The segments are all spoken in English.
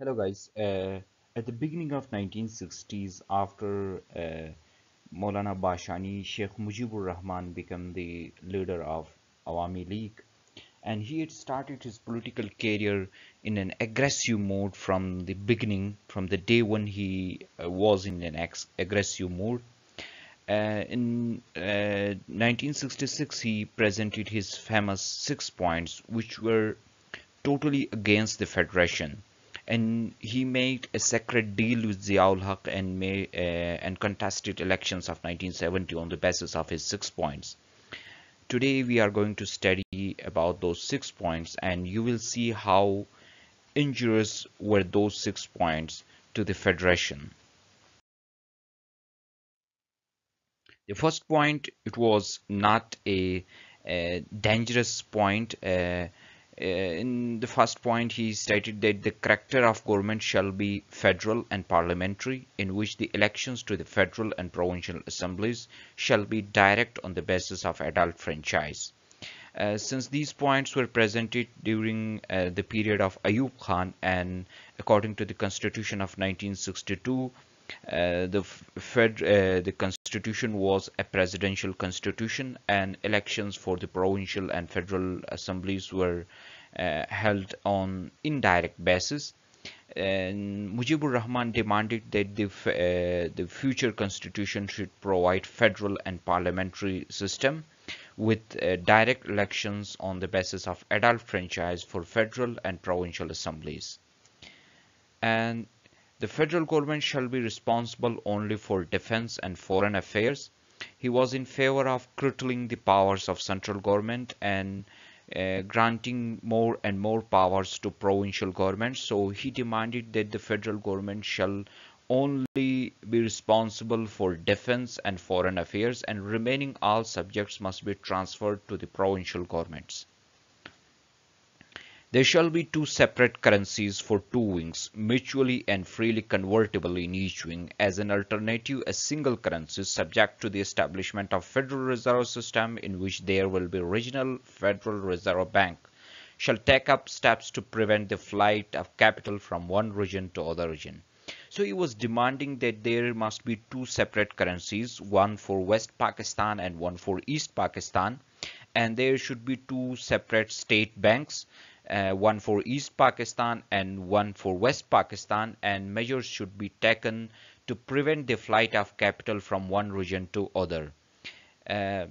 Hello guys. At the beginning of 1960s, after Maulana Bashani, Sheikh Mujeeb Ur Rehman became the leader of Awami League, and he had started his political career in an aggressive mode from the beginning, from the day when he was in an aggressive mode. In 1966, he presented his famous 6 points, which were totally against the federation, and he made a secret deal with Ziaul Haq and contested elections of 1970 on the basis of his 6 points. Today we are going to study about those 6 points, and you will see how injurious were those 6 points to the federation. The first point, it was not a dangerous point. In the first point, he stated that the character of government shall be federal and parliamentary, in which the elections to the federal and provincial assemblies shall be direct on the basis of adult franchise. Since these points were presented during the period of Ayub Khan, and according to the Constitution of 1962, the constitution was a presidential constitution, and elections for the provincial and federal assemblies were held on indirect basis. And Mujeeb Ur Rahman demanded that the future constitution should provide federal and parliamentary system with direct elections on the basis of adult franchise for federal and provincial assemblies. And the federal government shall be responsible only for defense and foreign affairs. He was in favor of curtailing the powers of central government and granting more and more powers to provincial governments. So he demanded that the federal government shall only be responsible for defense and foreign affairs, and remaining all subjects must be transferred to the provincial governments. There shall be two separate currencies for two wings, mutually and freely convertible in each wing. As an alternative, a single currency subject to the establishment of Federal Reserve System, in which there will be regional Federal Reserve Bank, shall take up steps to prevent the flight of capital from one region to other region. So he was demanding that there must be two separate currencies, one for West Pakistan and one for East Pakistan, and there should be two separate state banks, one for East Pakistan and one for West Pakistan, and measures should be taken to prevent the flight of capital from one region to other. Uh,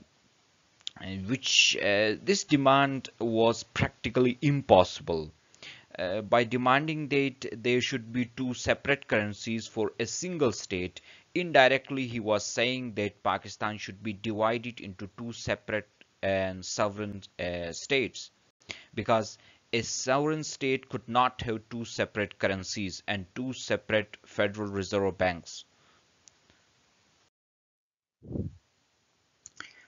this demand was practically impossible. By demanding that there should be two separate currencies for a single state, indirectly he was saying that Pakistan should be divided into two separate and sovereign states, because a sovereign state could not have two separate currencies and two separate Federal Reserve banks.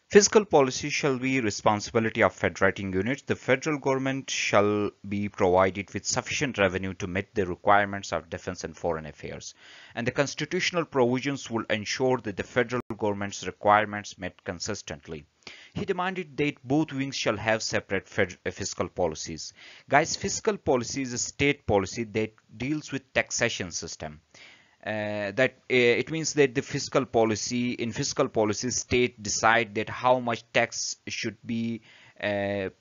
Fiscal policy shall be responsibility of federating units. The federal government shall be provided with sufficient revenue to meet the requirements of defense and foreign affairs. And the constitutional provisions will ensure that the federal government's requirements met consistently. He demanded that both wings shall have separate fiscal policies. Guys, fiscal policy is a state policy that deals with taxation system. It means that the fiscal policy state decide that how much tax should be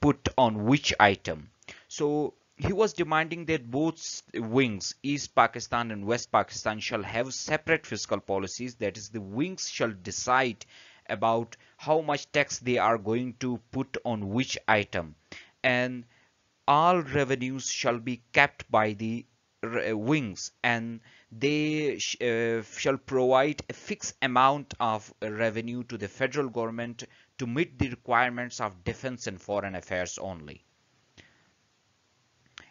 put on which item. So he was demanding that both wings, East Pakistan and West Pakistan, shall have separate fiscal policies. That is, the wings shall decide about how much tax they are going to put on which item, and all revenues shall be kept by the wings, and they shall provide a fixed amount of revenue to the federal government to meet the requirements of defense and foreign affairs only.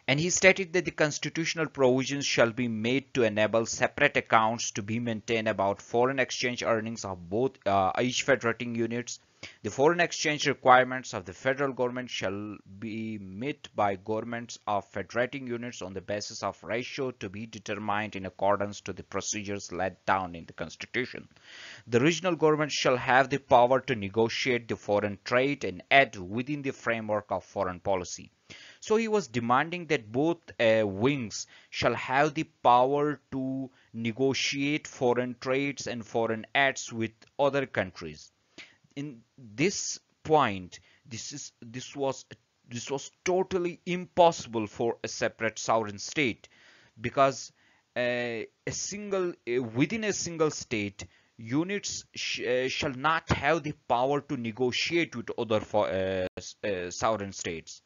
And he stated that the constitutional provisions shall be made to enable separate accounts to be maintained about foreign exchange earnings of both each federating units. The foreign exchange requirements of the federal government shall be met by governments of federating units on the basis of ratio to be determined in accordance to the procedures laid down in the Constitution. The regional government shall have the power to negotiate the foreign trade and aid within the framework of foreign policy. So he was demanding that both wings shall have the power to negotiate foreign trades and foreign aids with other countries. In this point, this was totally impossible for a separate sovereign state, because within a single state, units shall not have the power to negotiate with other sovereign states.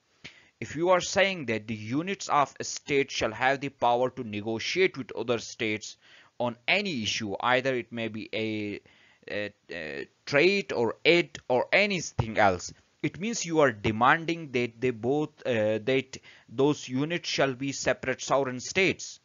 If you are saying that the units of a state shall have the power to negotiate with other states on any issue, either it may be a trade or aid or anything else, it means you are demanding that that those units shall be separate sovereign states.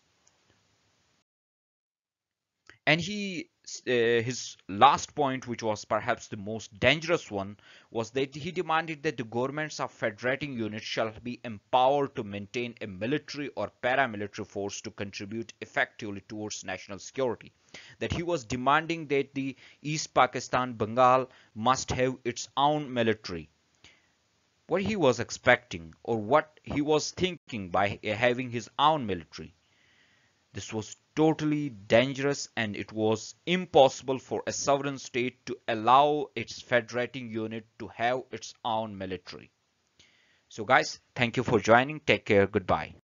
And his last point, which was perhaps the most dangerous one, was that he demanded that the governments of federating units shall be empowered to maintain a military or paramilitary force to contribute effectively towards national security. That he was demanding that the East Pakistan, Bengal, must have its own military. What he was expecting, or what he was thinking by having his own military, this was totally dangerous, and it was impossible for a sovereign state to allow its federating unit to have its own military. So guys, thank you for joining. Take care. Goodbye.